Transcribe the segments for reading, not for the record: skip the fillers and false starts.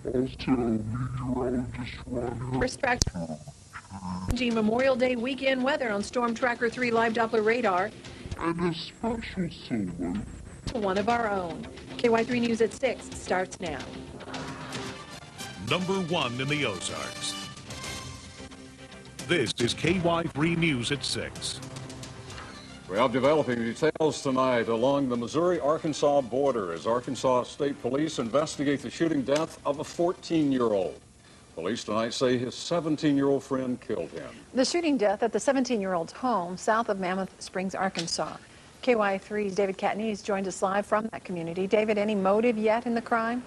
Also, meteorologist Ron Respect Memorial Day weekend weather on Storm Tracker 3 live Doppler radar. and a special salute To one of our own. KY3 News at 6 starts now. Number 1 in the Ozarks. This is KY3 News at 6. We have developing details tonight along the Missouri-Arkansas border as Arkansas State Police investigate the shooting death of a 14-year-old. Police tonight say his 17-year-old friend killed him. The shooting death at the 17-year-old's home south of Mammoth Springs, Arkansas. KY3's David Catanese joined us live from that community. David, any motive yet in the crime?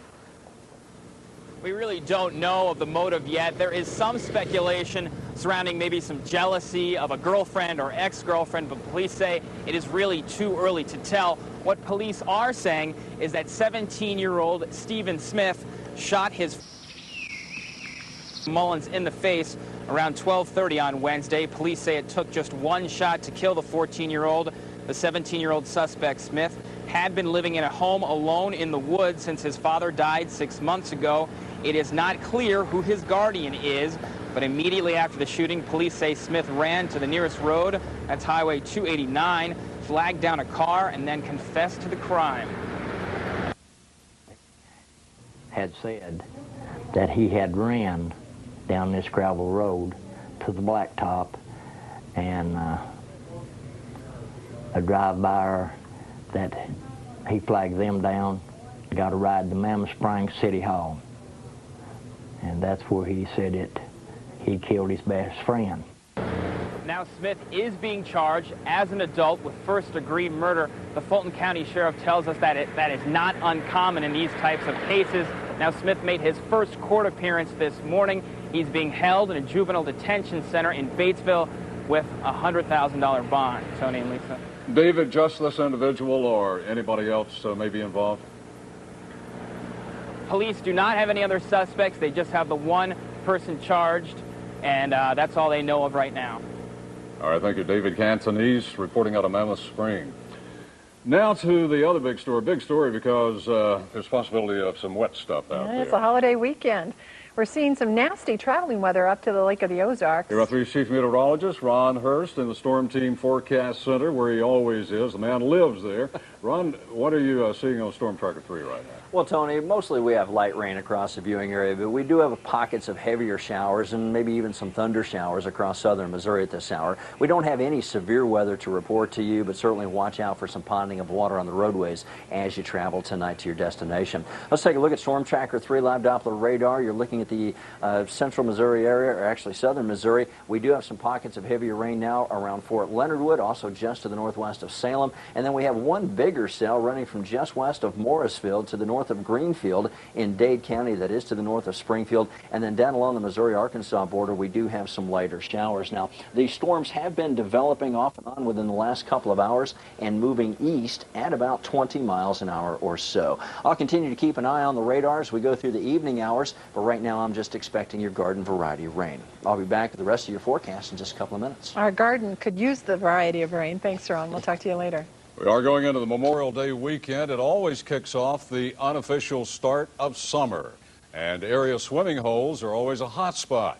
We really don't know of the motive yet. There is some speculation surrounding maybe some jealousy of a girlfriend or ex-girlfriend, but police say it is really too early to tell. What police are saying is that 17-year-old Stephen Smith shot his Mullins in the face around 12:30 on Wednesday. Police say it took just one shot to kill the 14-year-old. The 17-year-old suspect, Smith, had been living in a home alone in the woods since his father died 6 months ago. It is not clear who his guardian is, but immediately after the shooting, police say Smith ran to the nearest road, that's Highway 289, flagged down a car, and then confessed to the crime. Had said that he had ran down this gravel road to the blacktop, and a drive-by that he flagged them down, got a ride to Mammoth Springs City Hall. And that's where he said he killed his best friend. Now Smith is being charged as an adult with first-degree murder. The Fulton County Sheriff tells us that that is not uncommon in these types of cases. Now Smith made his first court appearance this morning. He's being held in a juvenile detention center in Batesville with a $100,000 bond. Tony and Lisa. David, just this individual or anybody else may be involved? Police do not have any other suspects. They just have the one person charged, and that's all they know of right now. All right, thank you, David Catanese, reporting out of Mammoth Spring. Now to the other big story because there's possibility of some wet stuff out there. It's a holiday weekend. We're seeing some nasty traveling weather up to the Lake of the Ozarks. KY3's Chief Meteorologist Ron Hurst in the Storm Team Forecast Center, where he always is. The man lives there. Ron, what are you seeing on Storm Tracker 3 right now? Well, Tony, mostly we have light rain across the viewing area, but we do have pockets of heavier showers and maybe even some thunder showers across southern Missouri at this hour. We don't have any severe weather to report to you, but certainly watch out for some ponding of water on the roadways as you travel tonight to your destination. Let's take a look at Storm Tracker 3 live Doppler radar. You're looking at the central Missouri area, or actually southern Missouri. We do have some pockets of heavier rain now around Fort Leonard Wood, also just to the northwest of Salem. And then we have one bigger cell running from just west of Morrisville to the north of Greenfield in Dade County, that is to the north of Springfield. And then down along the Missouri-Arkansas border, we do have some lighter showers. Now, these storms have been developing off and on within the last couple of hours and moving east at about 20 miles an hour or so. I'll continue to keep an eye on the radar as we go through the evening hours, but right now I'm just expecting your garden variety of rain. I'll be back with the rest of your forecast in just a couple of minutes. Our garden could use the variety of rain. Thanks, Ron. We'll talk to you later. We are going into the Memorial Day weekend. It always kicks off the unofficial start of summer, and area swimming holes are always a hot spot.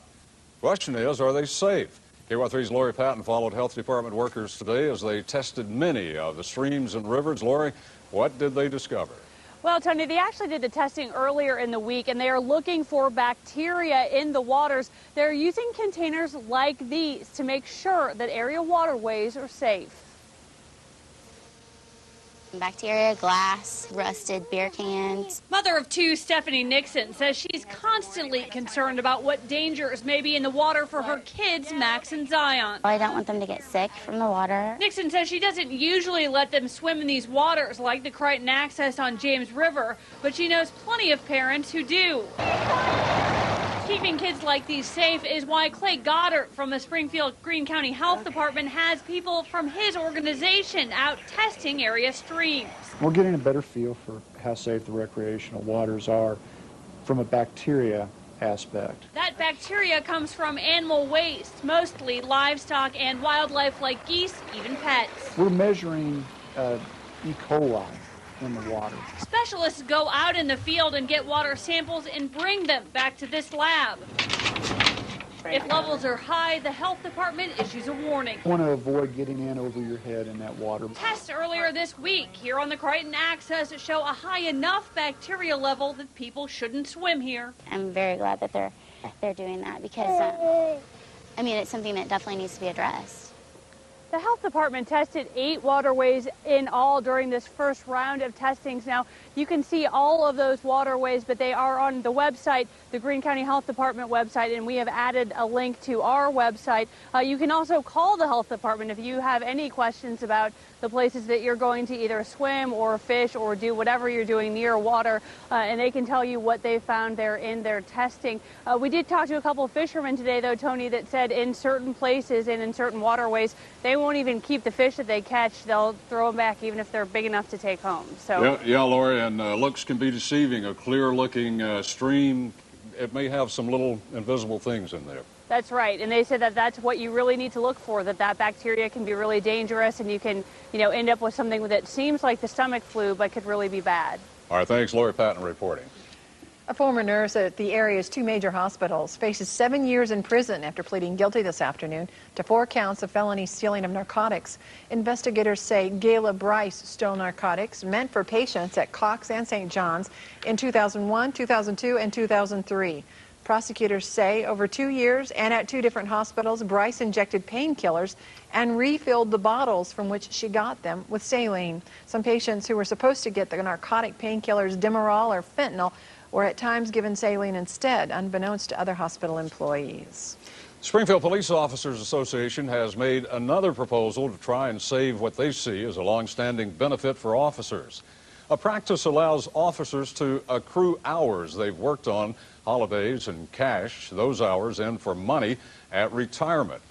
Question is, are they safe? KY3's Lori Patton followed health department workers today as they tested many of the streams and rivers. Lori, what did they discover? Well, Tony, they actually did the testing earlier in the week, and they are looking for bacteria in the waters. They're using containers like these to make sure that area waterways are safe. Bacteria, glass, rusted beer cans. Mother of two, Stephanie Nixon, says she's constantly concerned about what dangers may be in the water for her kids, Max and Zion. I don't want them to get sick from the water. Nixon says she doesn't usually let them swim in these waters like the Crichton Access on James River, but she knows plenty of parents who do. Keeping kids like these safe is why Clay Goddard from the Springfield Greene County Health Department has people from his organization out testing area streams. We're getting a better feel for how safe the recreational waters are from a bacteria aspect. That bacteria comes from animal waste, mostly livestock and wildlife like geese, even pets. We're measuring E. coli in the water. Specialists go out in the field and get water samples and bring them back to this lab. If levels are high, the health department issues a warning. You want to avoid getting in over your head in that water. Tests earlier this week here on the Crichton Access show a high enough bacteria level that people shouldn't swim here. I'm very glad that they're doing that because, I mean, it's something that definitely needs to be addressed. The health department tested 8 waterways in all during this first round of testings. Now, you can see all of those waterways, but they are on the website, the Greene County Health Department website, and we have added a link to our website. You can also call the health department if you have any questions about the places that you're going to either swim or fish or do whatever you're doing near water, and they can tell you what they found there in their testing. We did talk to a couple of fishermen today, though, Tony, that said in certain places and in certain waterways, they won't even keep the fish that they catch. They'll throw them back even if they're big enough to take home. So yeah, Lori, and looks can be deceiving. A clear-looking stream, it may have some little invisible things in there. That's right, and they said that that's what you really need to look for, that bacteria can be really dangerous, and you can, end up with something that seems like the stomach flu but could really be bad. All right, thanks, Lori Patton reporting. A former nurse at the area's 2 major hospitals faces 7 years in prison after pleading guilty this afternoon to 4 counts of felony stealing of narcotics. Investigators say Gayla Bryce stole narcotics meant for patients at Cox and St. John's in 2001, 2002, and 2003. Prosecutors say over 2 years and at 2 different hospitals, Bryce injected painkillers and refilled the bottles from which she got them with saline. Some patients who were supposed to get the narcotic painkillers Demerol or fentanyl were at times given saline instead, unbeknownst to other hospital employees. Springfield Police Officers Association has made another proposal to try and save what they see as a long-standing benefit for officers. A practice allows officers to accrue hours they've worked on holidays and cash those hours in for money at retirement.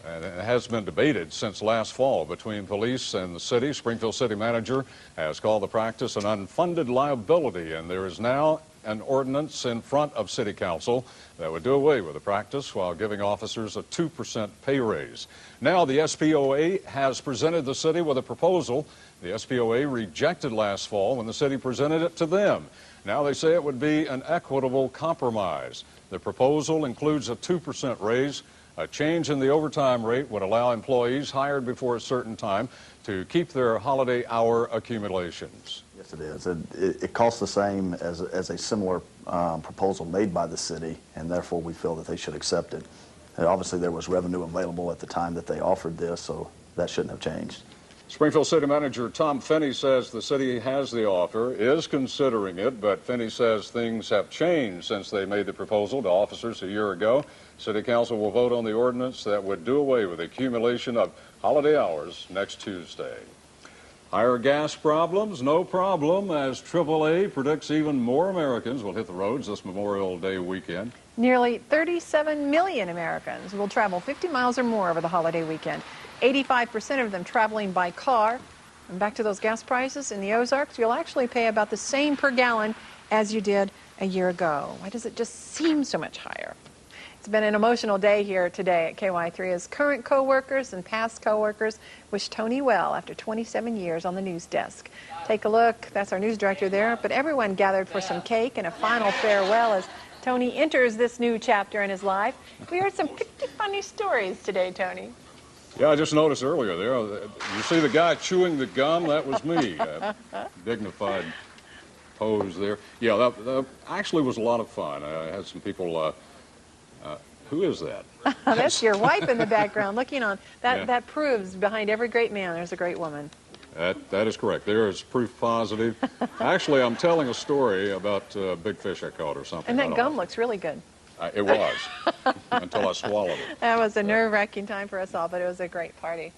And it has been debated since last fall between police and the city. Springfield City Manager has called the practice an unfunded liability, and there is now an ordinance in front of City Council that would do away with the practice while giving officers a 2% pay raise. Now the SPOA has presented the city with a proposal. The SPOA rejected last fall when the city presented it to them. Now they say it would be an equitable compromise. The proposal includes a 2% raise. A change in the overtime rate would allow employees hired before a certain time to keep their holiday hour accumulations. Yes, it is. It costs the same as a similar proposal made by the city, and therefore we feel that they should accept it. And obviously, there was revenue available at the time that they offered this, so that shouldn't have changed. Springfield City Manager Tom Finney says the city has the offer, is considering it, but Finney says things have changed since they made the proposal to officers a year ago. City Council will vote on the ordinance that would do away with the accumulation of holiday hours next Tuesday. Higher gas problems, no problem, as AAA predicts even more Americans will hit the roads this Memorial Day weekend. Nearly 37 million Americans will travel 50 miles or more over the holiday weekend. 85% of them traveling by car. And back to those gas prices in the Ozarks, you'll actually pay about the same per gallon as you did a year ago. Why does it just seem so much higher? It's been an emotional day here today at KY3 as current co-workers and past co-workers wish Tony well after 27 years on the news desk. Take a look. That's our news director there. But everyone gathered for some cake and a final farewell as Tony enters this new chapter in his life. We heard some pretty funny stories today, Tony. Yeah, I just noticed earlier there. You see the guy chewing the gum? That was me. Dignified pose there. Yeah, that actually was a lot of fun. I had some people... who is that? That's your wife in the background looking on. Yeah. That proves behind every great man there's a great woman. That is correct. There is proof positive. Actually, I'm telling a story about a big fish I caught or something. And that gum looks really good. It was, until I swallowed it. That was a nerve-wracking time for us all, but it was a great party.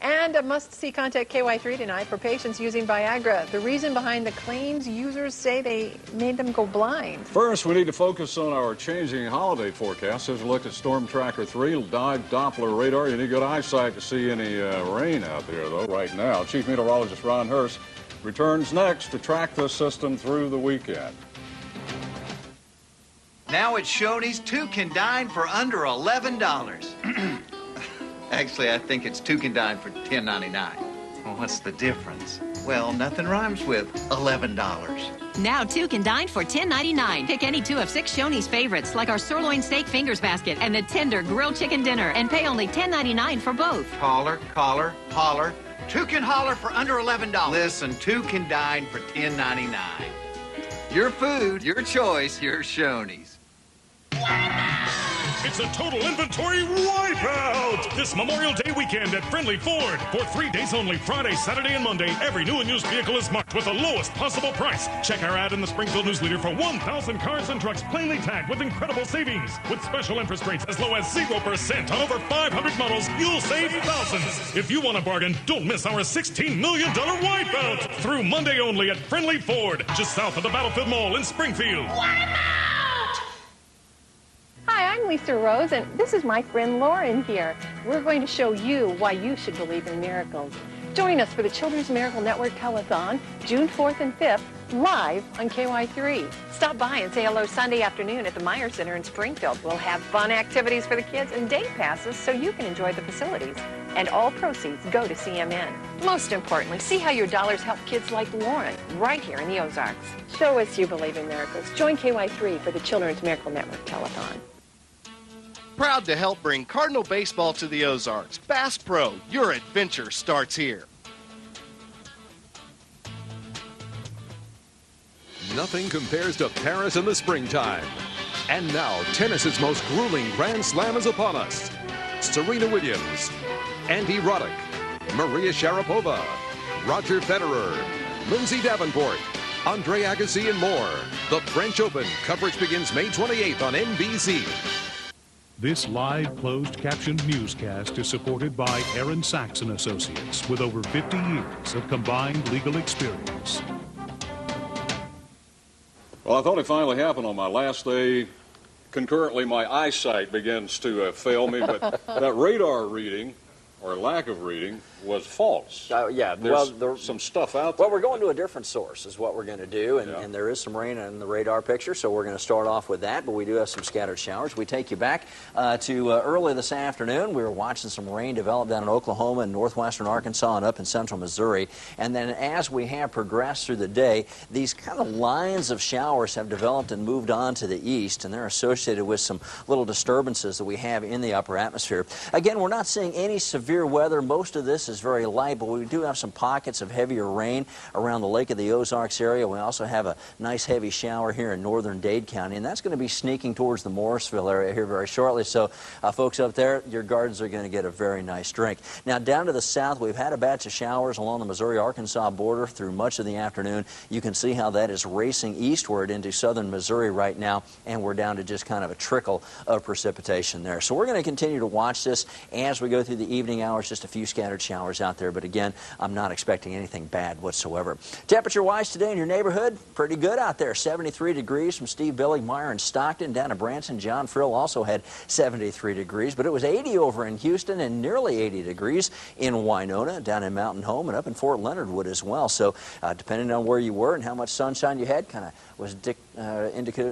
And a must-see contact KY3 tonight for patients using Viagra. The reason behind the claims users say they made them go blind. First, we need to focus on our changing holiday forecast. Here's a look at Storm Tracker 3, dive Doppler radar. You need good eyesight to see any rain out there, though, right now. Chief Meteorologist Ron Hurst returns next to track this system through the weekend. Now at Shoney's, 2 can dine for under $11. Actually, I think it's 2 can dine for $10.99. Well, what's the difference? Well, nothing rhymes with $11. Now 2 can dine for $10.99. Pick any 2 of 6 Shoney's favorites, like our sirloin steak fingers basket and the tender grilled chicken dinner, and pay only $10.99 for both. Holler, holler. 2 can holler for under $11. Listen, 2 can dine for $10.99. Your food, your choice, your Shoney's. It's a total inventory wipeout this Memorial Day weekend at Friendly Ford. For 3 days only, Friday, Saturday, and Monday, every new and used vehicle is marked with the lowest possible price. Check our ad in the Springfield Newsleader for 1,000 cars and trucks plainly tagged with incredible savings. With special interest rates as low as 0% on over 500 models, you'll save thousands. If you want a bargain, don't miss our $16 million wipeout through Monday only at Friendly Ford, just south of the Battlefield Mall in Springfield. Hi, I'm Lisa Rose, and this is my friend Lauren here. We're going to show you why you should believe in miracles. Join us for the Children's Miracle Network Telethon, June 4th and 5th, live on KY3. Stop by and say hello Sunday afternoon at the Meyer Center in Springfield. We'll have fun activities for the kids and day passes so you can enjoy the facilities. And all proceeds go to CMN. Most importantly, see how your dollars help kids like Lauren right here in the Ozarks. Show us you believe in miracles. Join KY3 for the Children's Miracle Network Telethon. Proud to help bring Cardinal baseball to the Ozarks. Bass Pro, your adventure starts here. Nothing compares to Paris in the springtime. And now, tennis's most grueling Grand Slam is upon us. Serena Williams, Andy Roddick, Maria Sharapova, Roger Federer, Lindsay Davenport, Andre Agassi, and more. The French Open coverage begins May 28th on NBC. This live closed-captioned newscast is supported by Aaron Sachs & Associates with over 50 years of combined legal experience. Well, I thought it finally happened on my last day. Concurrently, my eyesight begins to fail me, but that radar reading, or lack of reading, was false. Yeah, there's some stuff out there. Well, we're going to a different source is what we're going to do, and there is some rain in the radar picture, so we're going to start off with that, but we do have some scattered showers. We take you back to early this afternoon. We were watching some rain develop down in Oklahoma and northwestern Arkansas and up in central Missouri, and then as we have progressed through the day, these kind of lines of showers have developed and moved on to the east, and they're associated with some little disturbances that we have in the upper atmosphere. Again, we're not seeing any severe weather. Most of this is very light, but we do have some pockets of heavier rain around the Lake of the Ozarks area. We also have a nice heavy shower here in northern Dade County, and that's going to be sneaking towards the Morrisville area here very shortly. So folks up there, your gardens are going to get a very nice drink. Now down to the south, we've had a batch of showers along the Missouri-Arkansas border through much of the afternoon. You can see how that is racing eastward into southern Missouri right now, and we're down to just kind of a trickle of precipitation there. So we're going to continue to watch this as we go through the evening hours, just a few scattered showers out there, but again, I'm not expecting anything bad whatsoever. Temperature-wise today in your neighborhood, pretty good out there. 73 degrees from Steve Billigmeyer in Stockton. Down in Branson, John Frill also had 73 degrees, but it was 80 over in Houston and nearly 80 degrees in Winona, down in Mountain Home, and up in Fort Leonard Wood as well. So depending on where you were and how much sunshine you had, kind of was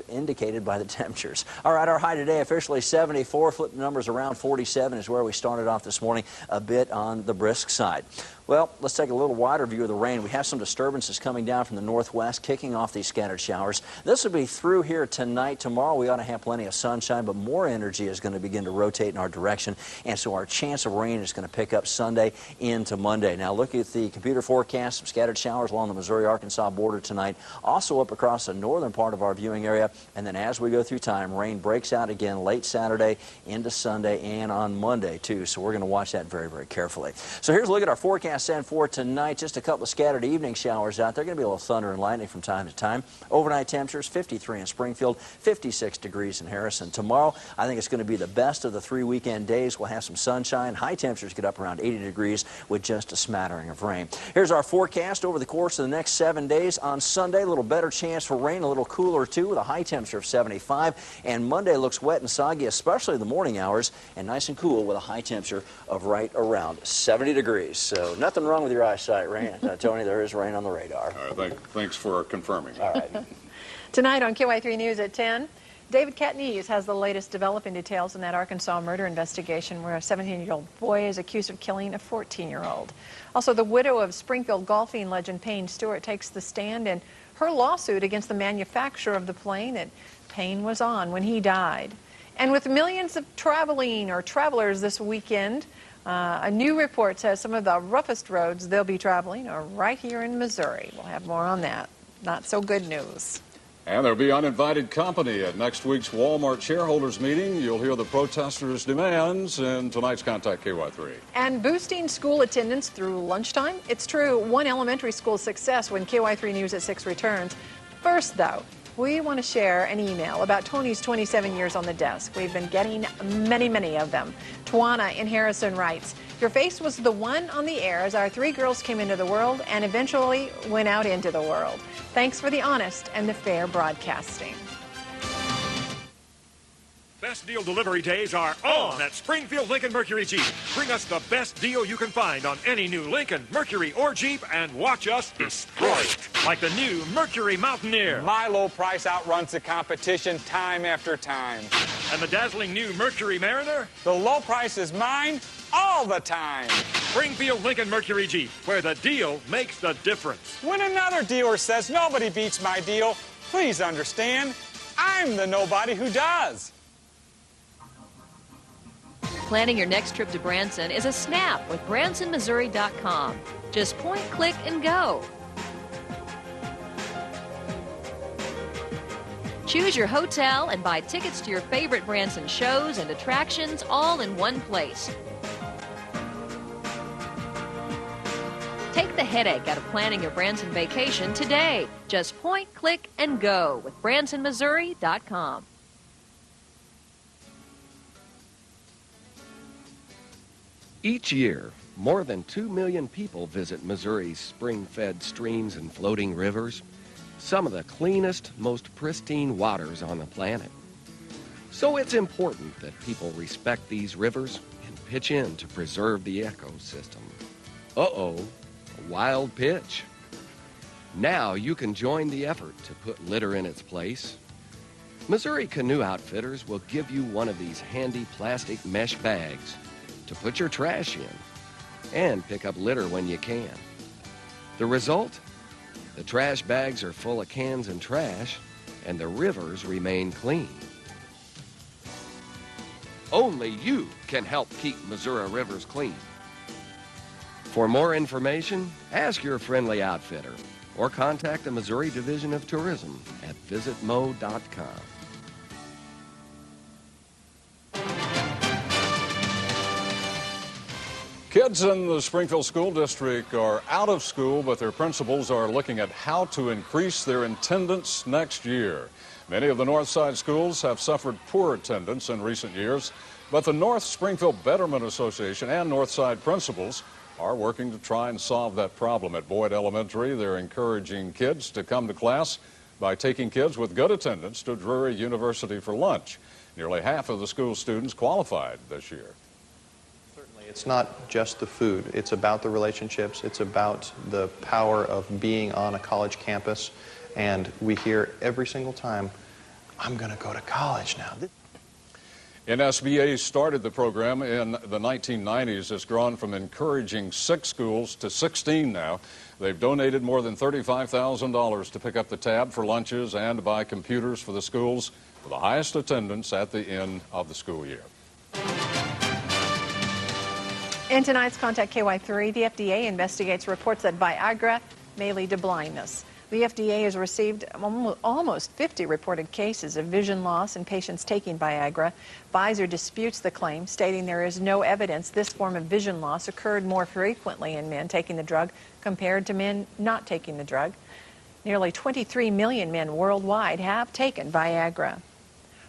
indicated by the temperatures. All right, our high today officially 74. Flip the numbers around. 47 is where we started off this morning, a bit on the brisk side. Well, let's take a little wider view of the rain. We have some disturbances coming down from the northwest, kicking off these scattered showers. This will be through here tonight. Tomorrow we ought to have plenty of sunshine, but more energy is going to begin to rotate in our direction, and so our chance of rain is going to pick up Sunday into Monday. Now look at the computer forecast. Some scattered showers along the Missouri-Arkansas border tonight, also up across the northern part of our viewing area, and then as we go through time, rain breaks out again late Saturday into Sunday and on Monday too, so we're going to watch that very, very carefully. So here's a look at our forecast and for tonight. Just a couple of scattered evening showers out there. Going to be a little thunder and lightning from time to time. Overnight temperatures 53 in Springfield, 56 degrees in Harrison. Tomorrow, I think it's going to be the best of the 3 weekend days. We'll have some sunshine. High temperatures get up around 80 degrees with just a smattering of rain. Here's our forecast over the course of the next 7 days. On Sunday, a little better chance for rain, a little cooler too, with a high temperature of 75. And Monday looks wet and soggy, especially the morning hours, and nice and cool with a high temperature of right around 70 degrees. So nothing wrong with your eyesight, rain. Tony, there is rain on the radar. All right, thanks for confirming. All right. Tonight on KY3 News at 10, David Katniss has the latest developing details in that Arkansas murder investigation where a 17-year-old boy is accused of killing a 14-year-old. Also, the widow of Springfield golfing legend Payne Stewart takes the stand in her lawsuit against the manufacturer of the plane that Payne was on when he died. And with millions of travelers this weekend, a new report says some of the roughest roads they'll be traveling are right here in Missouri. We'll have more on that. Not so good news. And there'll be uninvited company at next week's Walmart shareholders meeting. You'll hear the protesters' demands in tonight's Contact KY3. And boosting school attendance through lunchtime. It's true, one elementary school's success when KY3 News at 6 returns. First, though, we want to share an email about Tony's 27 years on the desk. We've been getting many of them. Tawana in Harrison writes, "Your face was the one on the air as our three girls came into the world and eventually went out into the world. Thanks for the honest and the fair broadcasting." Best deal delivery days are on at Springfield Lincoln Mercury Jeep. Bring us the best deal you can find on any new Lincoln, Mercury, or Jeep and watch us destroy it. Like the new Mercury Mountaineer. My low price outruns the competition time after time. And the dazzling new Mercury Mariner. The low price is mine all the time. Springfield Lincoln Mercury Jeep, where the deal makes the difference. When another dealer says nobody beats my deal, please understand, I'm the nobody who does. Planning your next trip to Branson is a snap with BransonMissouri.com. Just point, click, and go. Choose your hotel and buy tickets to your favorite Branson shows and attractions all in one place. Take the headache out of planning your Branson vacation today. Just point, click, and go with BransonMissouri.com. Each year, more than 2 million people visit Missouri's spring-fed streams and floating rivers, some of the cleanest, most pristine waters on the planet. So it's important that people respect these rivers and pitch in to preserve the ecosystem. Uh-oh, a wild pitch. Now you can join the effort to put litter in its place. Missouri Canoe Outfitters will give you one of these handy plastic mesh bags to put your trash in and pick up litter when you can. The result? The trash bags are full of cans and trash, and the rivers remain clean. Only you can help keep Missouri rivers clean. For more information, ask your friendly outfitter or contact the Missouri Division of Tourism at visitmo.com. Kids in the Springfield School District are out of school, but their principals are looking at how to increase their attendance next year. Many of the North Side schools have suffered poor attendance in recent years, but the North Springfield Betterment Association and North Side principals are working to try and solve that problem. At Boyd Elementary, they're encouraging kids to come to class by taking kids with good attendance to Drury University for lunch. Nearly half of the school students qualified this year. It's not just the food. It's about the relationships. It's about the power of being on a college campus. And we hear every single time, I'm going to go to college now. NSBA started the program in the 1990s. It's grown from encouraging 6 schools to 16 now. They've donated more than $35,000 to pick up the tab for lunches and buy computers for the schools for the highest attendance at the end of the school year. In tonight's Contact KY3, the FDA investigates reports that Viagra may lead to blindness. The FDA has received almost 50 reported cases of vision loss in patients taking Viagra. Pfizer disputes the claim, stating there is no evidence this form of vision loss occurred more frequently in men taking the drug compared to men not taking the drug. Nearly 23 million men worldwide have taken Viagra.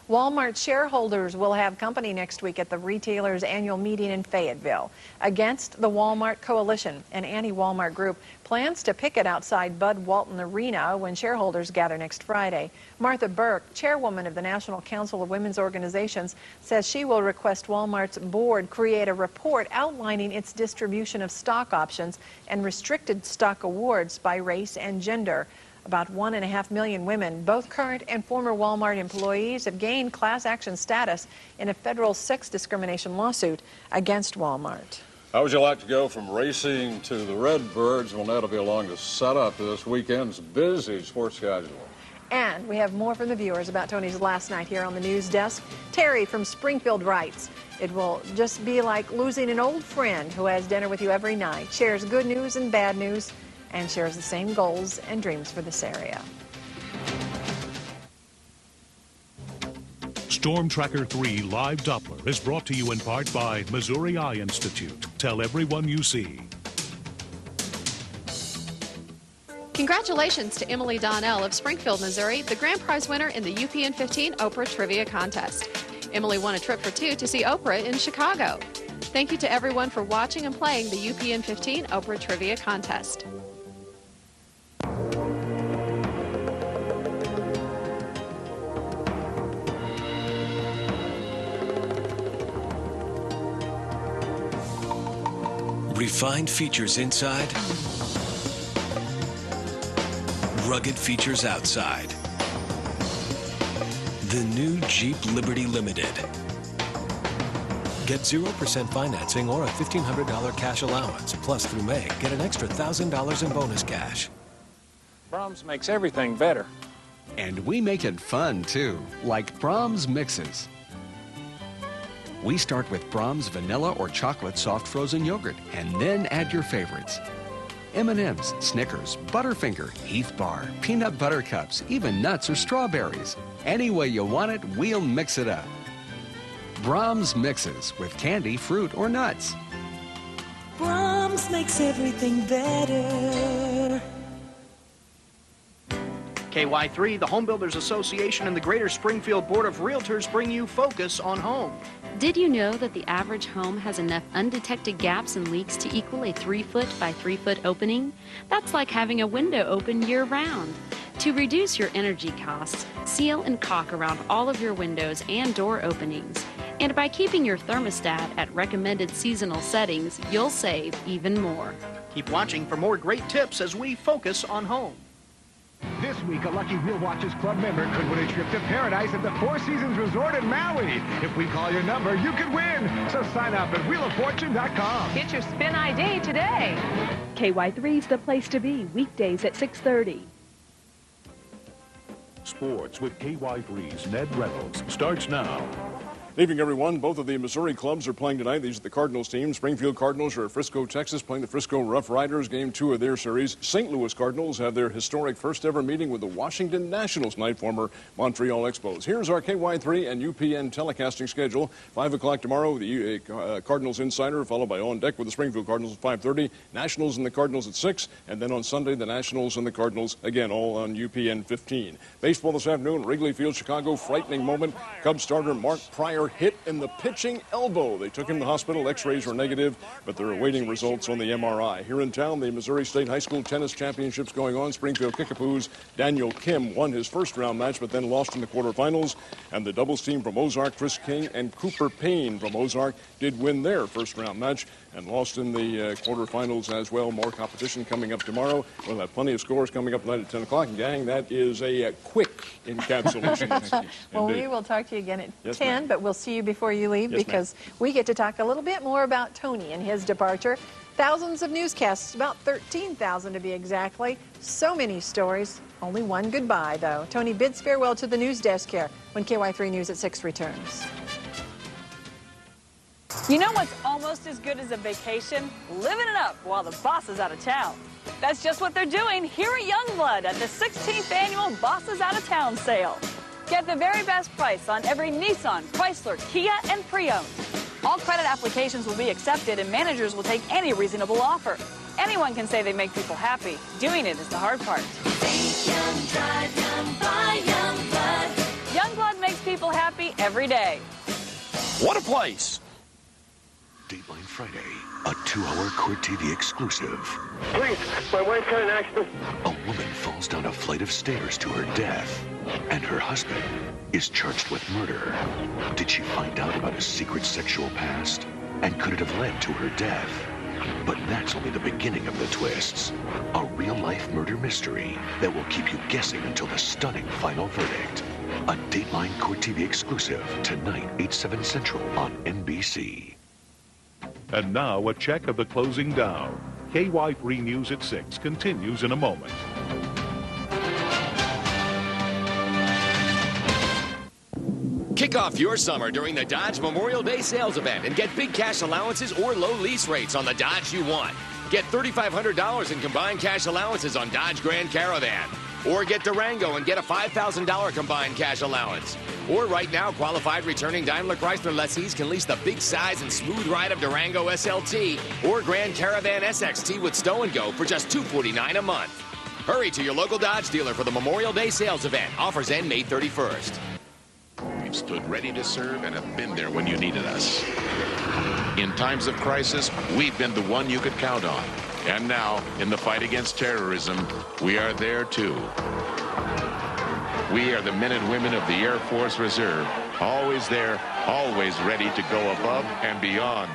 Walmart shareholders will have company next week at the retailer's annual meeting in Fayetteville. Against the Walmart Coalition, an anti-Walmart group plans to picket outside Bud Walton Arena when shareholders gather next Friday. Martha Burke, chairwoman of the National Council of Women's Organizations, says she will request Walmart's board create a report outlining its distribution of stock options and restricted stock awards by race and gender. About 1.5 million women, both current and former Walmart employees, have gained class action status in a federal sex discrimination lawsuit against Walmart. How would you like to go from racing to the Redbirds? Well, that'll be along the setup to this weekend's busy sports schedule. And we have more from the viewers about Tony's last night here on the news desk. Terry from Springfield writes, "It will just be like losing an old friend who has dinner with you every night, shares good news and bad news, and shares the same goals and dreams for this area." Storm Tracker 3 Live Doppler is brought to you in part by Missouri Eye Institute. Tell everyone you see. Congratulations to Emily Donnell of Springfield, Missouri, the grand prize winner in the UPN 15 Oprah Trivia Contest. Emily won a trip for two to see Oprah in Chicago. Thank you to everyone for watching and playing the UPN 15 Oprah Trivia Contest. Refined features inside, rugged features outside. The new Jeep Liberty Limited. Get 0% financing or a $1,500 cash allowance. Plus, through May, get an extra $1,000 in bonus cash. Brahms makes everything better. And we make it fun, too, like Brahms Mixes. We start with Brahms vanilla or chocolate soft frozen yogurt, and then add your favorites. M&M's, Snickers, Butterfinger, Heath Bar, peanut butter cups, even nuts or strawberries. Any way you want it, we'll mix it up. Brahms Mixes with candy, fruit, or nuts. Brahms makes everything better. KY3, the Home Builders Association, and the Greater Springfield Board of Realtors bring you Focus on Home. Did you know that the average home has enough undetected gaps and leaks to equal a 3-foot by 3-foot opening? That's like having a window open year-round. To reduce your energy costs, seal and caulk around all of your windows and door openings. And by keeping your thermostat at recommended seasonal settings, you'll save even more. Keep watching for more great tips as we Focus on Home. This week, a lucky Wheel Watchers Club member could win a trip to paradise at the Four Seasons Resort in Maui. If we call your number, you could win. So sign up at wheeloffortune.com. Get your spin ID today. KY3's the place to be, weekdays at 6:30. Sports with KY3's Ned Reynolds starts now. Evening, everyone. Both of the Missouri clubs are playing tonight. These are the Cardinals teams. Springfield Cardinals are at Frisco, Texas, playing the Frisco Rough Riders, game 2 of their series. St. Louis Cardinals have their historic first-ever meeting with the Washington Nationals tonight, former Montreal Expos. Here's our KY3 and UPN telecasting schedule. 5 o'clock tomorrow, the Cardinals Insider, followed by On Deck with the Springfield Cardinals at 5:30. Nationals and the Cardinals at 6. And then on Sunday, the Nationals and the Cardinals, again, all on UPN 15. Baseball this afternoon, Wrigley Field, Chicago, frightening moment. Cubs starter Mark Pryor hit in the pitching elbow. They took him to the hospital. X-rays were negative, but they're awaiting results on the MRI. Here in town, the Missouri State High School Tennis Championships going on. Springfield Kickapoo's Daniel Kim won his first-round match, but then lost in the quarterfinals. And the doubles team from Ozark, Chris King and Cooper Payne from Ozark, did win their first-round match and lost in the quarterfinals as well. More competition coming up tomorrow. We'll have plenty of scores coming up tonight at 10 o'clock. And, gang, that is a quick encapsulation. Well, we will talk to you again at 10, but we'll see you before you leave because we get to talk a little bit more about Tony and his departure. Thousands of newscasts, about 13,000 to be exactly. So many stories. Only one goodbye, though. Tony bids farewell to the news desk here when KY3 News at 6 returns. You know what's almost as good as a vacation? Living it up while the boss is out of town. That's just what they're doing here at Youngblood at the 16th annual Bosses Out of Town sale. Get the very best price on every Nissan, Chrysler, Kia, and Pre-owned. All credit applications will be accepted and managers will take any reasonable offer. Anyone can say they make people happy. Doing it is the hard part. Think young, drive young, buy Youngblood. Youngblood makes people happy every day. What a place! Dateline Friday, a 2-hour Court TV exclusive. Please, my wife had an accident. A woman falls down a flight of stairs to her death, and her husband is charged with murder. Did she find out about his secret sexual past? And could it have led to her death? But that's only the beginning of the twists. A real-life murder mystery that will keep you guessing until the stunning final verdict. A Dateline Court TV exclusive tonight, 8/7 Central on NBC. And now a check of the closing Dow. KY3 News at 6 continues in a moment. Kick off your summer during the Dodge Memorial Day sales event and get big cash allowances or low lease rates on the Dodge you want. Get $3,500 in combined cash allowances on Dodge Grand Caravan. Or get Durango and get a $5,000 combined cash allowance. Or right now, qualified returning Daimler Chrysler lessees can lease the big size and smooth ride of Durango SLT or Grand Caravan SXT with Stow and Go for just $249 a month. Hurry to your local Dodge dealer for the Memorial Day sales event. Offers end May 31st. We've stood ready to serve and have been there when you needed us. In times of crisis, we've been the one you could count on. And now, in the fight against terrorism, we are there too. We are the men and women of the Air Force Reserve, always there, always ready to go above and beyond.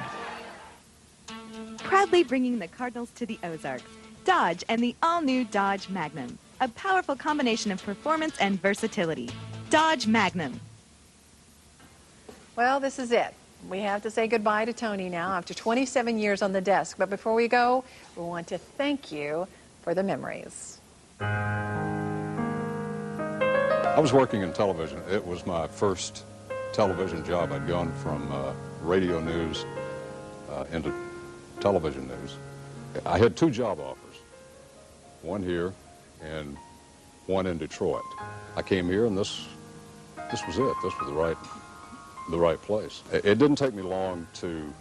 Proudly bringing the Cardinals to the Ozarks. Dodge and the all-new Dodge Magnum. A powerful combination of performance and versatility. Dodge Magnum. Well, this is it. We have to say goodbye to Tony now after 27 years on the desk. But before we go, we want to thank you for the memories. I was working in television. It was my first television job. I'd gone from radio news into television news. I had 2 job offers, one here and one in Detroit. I came here and this was it. This was the right place. It didn't take me long to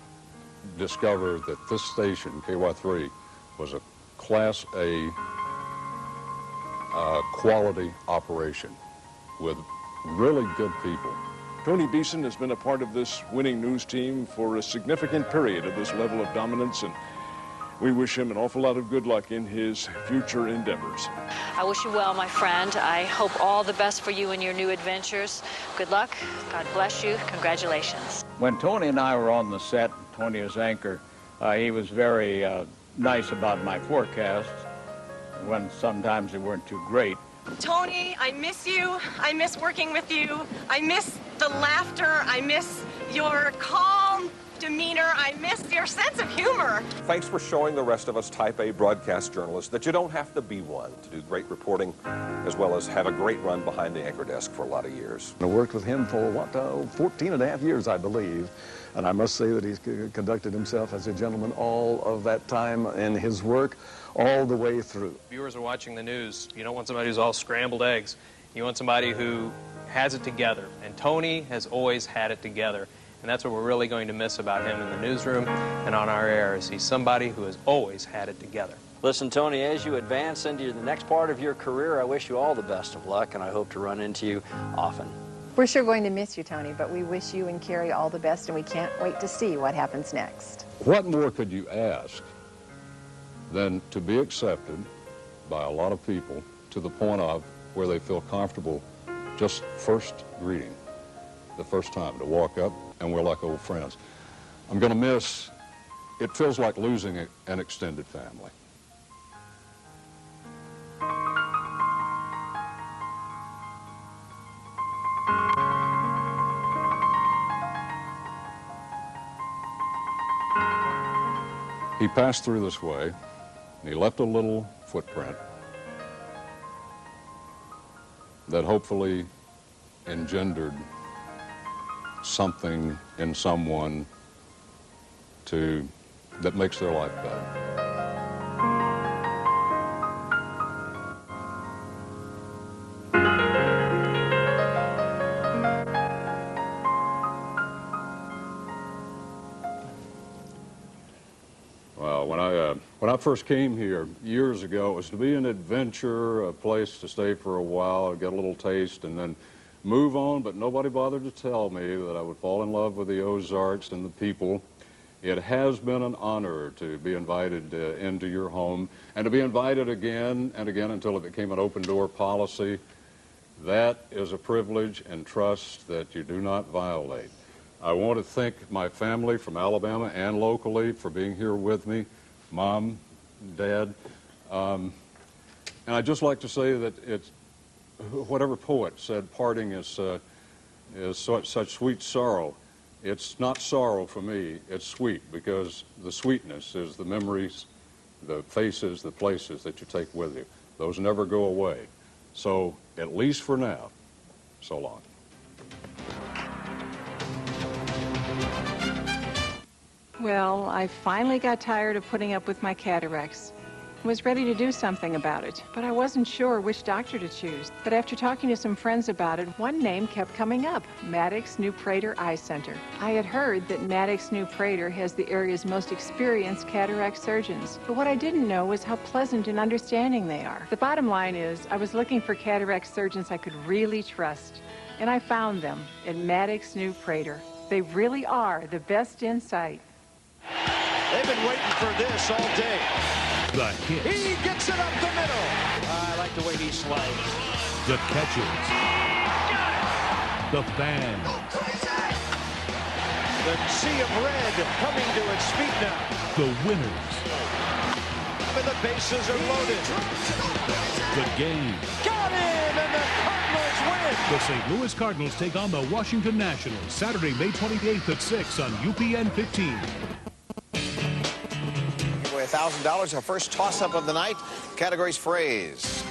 discover that this station, KY3, was a Class A quality operation with really good people. Tony Beason has been a part of this winning news team for a significant period of this level of dominance, and we wish him an awful lot of good luck in his future endeavors. I wish you well, my friend. I hope all the best for you in your new adventures. Good luck. God bless you. Congratulations. When Tony and I were on the set, Tony as anchor, he was very nice about my forecasts, when sometimes they weren't too great. Tony, I miss you. I miss working with you. I miss the laughter. I miss your calm demeanor. I miss your sense of humor. Thanks for showing the rest of us type A broadcast journalists that you don't have to be one to do great reporting, as well as have a great run behind the anchor desk for a lot of years. I worked with him for, 14 and a half years, I believe. And I must say that he's conducted himself as a gentleman all of that time in his work, all the way through. Viewers are watching the news. You don't want somebody who's all scrambled eggs. You want somebody who has it together. And Tony has always had it together. And that's what we're really going to miss about him in the newsroom and on our air, is he's somebody who has always had it together. Listen, Tony, as you advance into the next part of your career, I wish you all the best of luck, and I hope to run into you often. We're sure going to miss you, Tony, but we wish you and Carrie all the best, and we can't wait to see what happens next. What more could you ask than to be accepted by a lot of people to the point of where they feel comfortable just first greeting, the first time to walk up, and we're like old friends. I'm going to miss, it feels like losing an extended family. He passed through this way, and he left a little footprint that hopefully engendered something in someone that makes their life better. Well, when I first came here years ago, it was to be an adventure, a place to stay for a while, get a little taste, and then move on, but nobody bothered to tell me that I would fall in love with the Ozarks and the people. It has been an honor to be invited into your home and to be invited again and again until it became an open-door policy. That is a privilege and trust that you do not violate. I want to thank my family from Alabama and locally for being here with me, Mom, Dad. And I'd just like to say that it's, whatever poet said parting is such sweet sorrow. It's not sorrow for me, it's sweet, because the sweetness is the memories, the faces, the places that you take with you. Those never go away. So, at least for now, so long. Well, I finally got tired of putting up with my cataracts. I was ready to do something about it, but I wasn't sure which doctor to choose. But after talking to some friends about it, one name kept coming up, Maddox New Prater Eye Center. I had heard that Maddox New Prater has the area's most experienced cataract surgeons, but what I didn't know was how pleasant and understanding they are. The bottom line is, I was looking for cataract surgeons I could really trust, and I found them at Maddox New Prater. They really are the best in sight. They've been waiting for this all day. The hits. He gets it up the middle. I like the way he slides. The catches. The fans. The sea of red coming to its feet now. The winners. And the bases are loaded. The game. Got him, and the Cardinals win. The St. Louis Cardinals take on the Washington Nationals Saturday, May 28th at 6 on UPN 15. $1,000, our first toss-up of the night. Categories phrase.